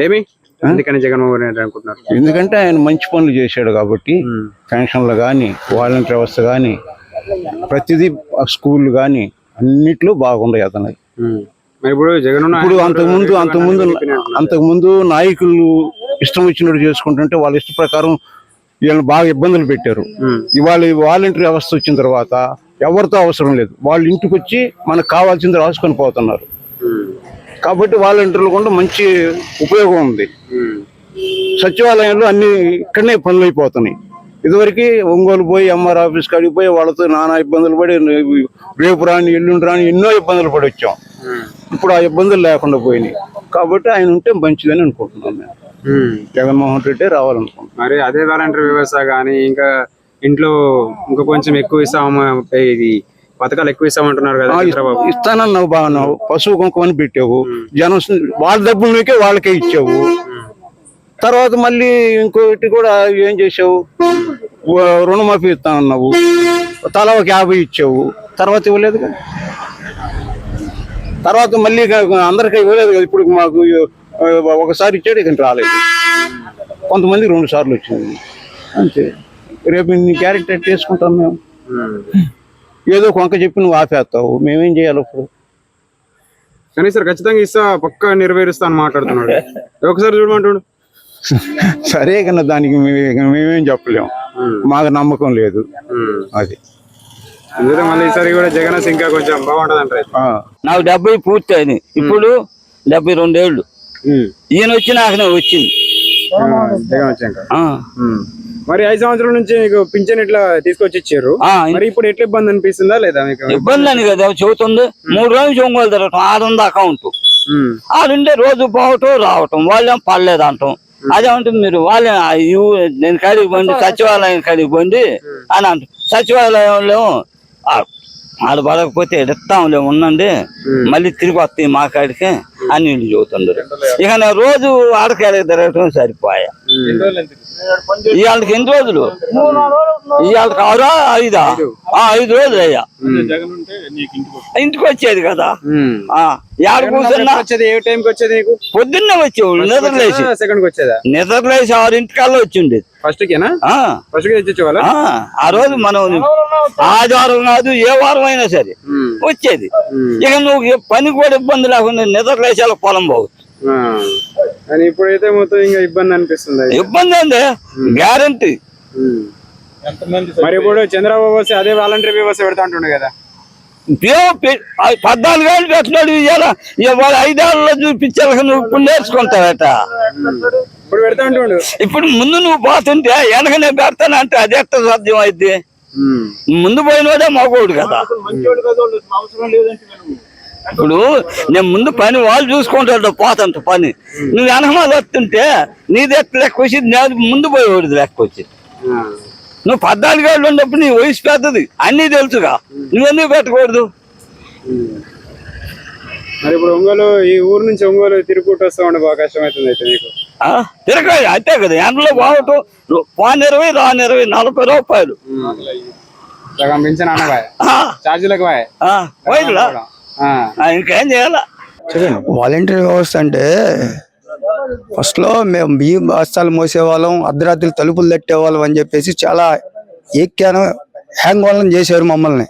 ఏమి అందుకని జగన్మోహన్ రెడ్డి అనుకుంటున్నారు? ఎందుకంటే ఆయన మంచి పనులు చేశాడు కాబట్టి పెన్షన్లు కానీ వాలంటీర్ వ్యవస్థ కానీ ప్రతిదీ స్కూళ్ళు కానీ అన్నిట్లో బాగుండయి అతను. ఇప్పుడు జగన్ ఇప్పుడు అంతకుముందు నాయకులు ఇష్టం వచ్చినట్టు చేసుకుంటుంటే వాళ్ళ ఇష్ట ప్రకారం వీళ్ళని బాగా ఇబ్బందులు పెట్టారు. ఇవాళ వాలంటీర్ వ్యవస్థ వచ్చిన తర్వాత ఎవరితో అవసరం లేదు, వాళ్ళు ఇంటికి వచ్చి మనకు కావాల్సింది రాసుకొని పోతున్నారు. కాబట్టి వాలంటీర్లు కూడా మంచి ఉపయోగం ఉంది. సచివాలయంలో అన్ని ఇక్కడనే పనులు అయిపోతున్నాయి. ఇదివరకు ఒంగోలు పోయి ఎంఆర్ ఆఫీస్ కాడికి పోయి వాళ్ళతో నానా ఇబ్బందులు పడి రేపు రాని ఎల్లుండి రాని ఎన్నో ఇబ్బందులు పడి వచ్చాం. ఇప్పుడు ఆ ఇబ్బందులు లేకుండా పోయినాయి. కాబట్టి ఆయన ఉంటే మంచిదని అనుకుంటున్నాం. మేము జగన్మోహన్ రెడ్డి రావాలనుకుంటున్నాం. మరి అదే వాలంటీర్ వ్యవస్థ కానీ ఇంకా ఇంట్లో ఇంకా కొంచెం ఎక్కువ ఇస్తాము, ఇది పథకాలు ఎక్కువ ఇస్తామంటున్నారు కదా. ఇస్తానన్నావు, బాగున్నావు, పశువు కుంకుమని పెట్టావు, జనం వాళ్ళ డబ్బులకే వాళ్ళకే ఇచ్చావు. తర్వాత మళ్ళీ ఇంకోటి కూడా ఏం చేసావు, రుణమాఫీ ఇస్తానన్నావు, తలా ఒక 50 ఇచ్చావు, తర్వాత ఇవ్వలేదు కదా. తర్వాత మళ్ళీ అందరికీ ఇవ్వలేదు కదా. ఇప్పుడు మాకు ఒకసారి ఇచ్చాడు, ఇక రాలేదు. కొంతమంది 2 సార్లు వచ్చింది అంతే. రేపు నీ క్యారెక్టర్ చేసుకుంటాం మేము. ఏదో కొంక చెప్పి నువ్వు ఆపేస్తావు, మేమేం చేయాలి ఇప్పుడు? కానీ సార్ ఖచ్చితంగా ఇస్తా, పక్కా నెరవేరుస్తా అని మాట్లాడుతున్నాడు. ఒకసారి చూడమంటాడు. సరే కన్నా దానికి మేమేం చెప్పలేము, మాకు నమ్మకం లేదు. అది అందుకే మళ్ళీ ఈసారి కూడా జగన్ ఇంకా కొంచెం బాగుంటది అంటారు. నాకు 70 పూర్తి అయింది, ఇప్పుడు 72 ఏళ్ళు. ఈయన వచ్చి నాకు వచ్చింది జగన్ వచ్చాక. మరి 5 సంవత్సరాల నుంచి మీకు పింఛన్ ఇట్లా తీసుకొచ్చి ఇచ్చారు. మరి ఇప్పుడు ఎట్లా ఇబ్బంది అనిపిస్తుందా లేదా మీకు? ఇబ్బంది అని కదా చెబుతుంది. 3 రోజులు ఒంగోలు తిరగటం, 600 అకౌంట్ ఆడుంటే రోజు పోవటం రావటం, వాళ్ళేం పర్లేదు అంటాం. అదేమంటుంది మీరు వాళ్ళే నేను కాడికి పోండి, సచివాలయం కాడికి పోండి అని అంటాం. సచివాలయంలో ఆడ పడకపోతే ఇస్తాంలే ఉండండి, మళ్ళీ తిరిగి వస్తాయి మా కాడికి అని వీళ్ళు చెబుతుండ్రు. ఇక నేను రోజు ఆడకాడికి తిరగటం సరిపోయా. ఇవాళకి ఎన్ని రోజులు? ఇవాళకి 5 రోజులు అయ్యా. ఇంటికి వచ్చేది కదా, పొద్దున్నే వచ్చేవాళ్ళు. నిద్రలేసి 6 వచ్చిండేది. ఆ రోజు మనం ఆదివారం కాదు ఏ వారం అయినా సరే వచ్చేది. ఇక నువ్వు పని కూడా ఇబ్బంది లేకుండా నిద్రలేసాల పొలం పోవచ్చు. ఇప్పుడైతే మొత్తం ఇంకా ఇబ్బంది అనిపిస్తుంది. ఇబ్బంది అండి, గ్యారంటీ. మరి ఇప్పుడు చంద్రబాబు వస్తే అదే వాలంటీర్ వ్యవస్థ పెడతా అంటుండే కదా. 14 ఏళ్ళు పెట్టినాడు, ఇవాళ 5 ఏళ్ళలో చూపించాలి. నువ్వు ఇప్పుడు నేర్చుకుంటావట. ఇప్పుడు పెడతా అంటుండు. ఇప్పుడు ముందు నువ్వు పోతుంటే వెనకనే పెడతానంటే అది ఎట్ట సాధ్యం అయితే? ముందు పోయినోడే మగోడు కదా. ఇప్పుడు నేను ముందు పని వాళ్ళు చూసుకుంటాడు, పోతంట పని. నువ్వు వెనకమాల వస్తుంటే నీది ఎట్లా లెక్క వచ్చేది, నేను ముందు పోయేవాడిది లెక్క వచ్చేది. నువ్వు 14 ఏళ్ళు ఉన్నప్పుడు నీ వయసు పెద్దది, అన్నీ తెలుసుగా, నువ్వెందుకు పెట్టకూడదు? మరి ఇప్పుడు ఒంగోలు, ఈ ఊరు నుంచి ఒంగోలు తిరుగుకుంటూ వస్తా ఉండే బాగా కష్టం అవుతుంది అయితే నీకు. తిరగాలి అంతే కదా. ఎండలో బాగటం పోని 20 రాని 20, 40 రూపాయలు సగం పెంచిన ఛార్జీలకు ఇంకేం చేయాల. వాలంటీర్ వ్యవస్థ అంటే ఫస్ట్ లో మేము బియ్యం బస్తాలు మోసేవాళ్ళం, అర్ధరాత్రి తలుపులు తట్టేవాళ్ళం అని చెప్పేసి చాలా హ్యాంగ్ వాళ్ళని చేశారు మమ్మల్ని.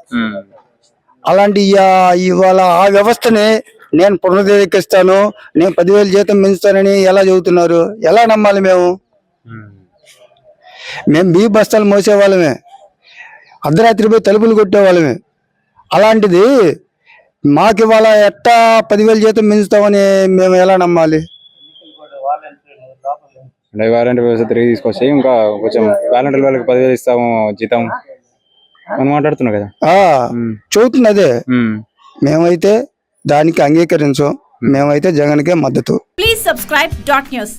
అలాంటి ఇవాళ ఆ వ్యవస్థని నేను పునరుద్ధరిస్తాను, నేను 10,000 జీతం పెంచుతానని ఎలా చెబుతున్నారు? ఎలా నమ్మాలి? మేము బియ్యం బస్తాలు మోసేవాళ్ళమే, అర్ధరాత్రి పోయి తలుపులు కొట్టేవాళ్ళమే. అలాంటిది మాకు ఇవాళ ఎట్టా 10,000 జీతం పెంచుతామని మేము ఎలా నమ్మాలి? వాలంటీర్ వ్యవస్థ తిరిగి తీసుకొచ్చి ఇంకా కొంచెం వాలంటీర్ వాళ్ళకి 10,000 ఇస్తాము జీతం అని మాట్లాడుతున్నావు కదా. చెబుతుంది అదే. మేమైతే దానికి అంగీకరించాం, మేమైతే జగన్కే మద్దతు. Please subscribe .news.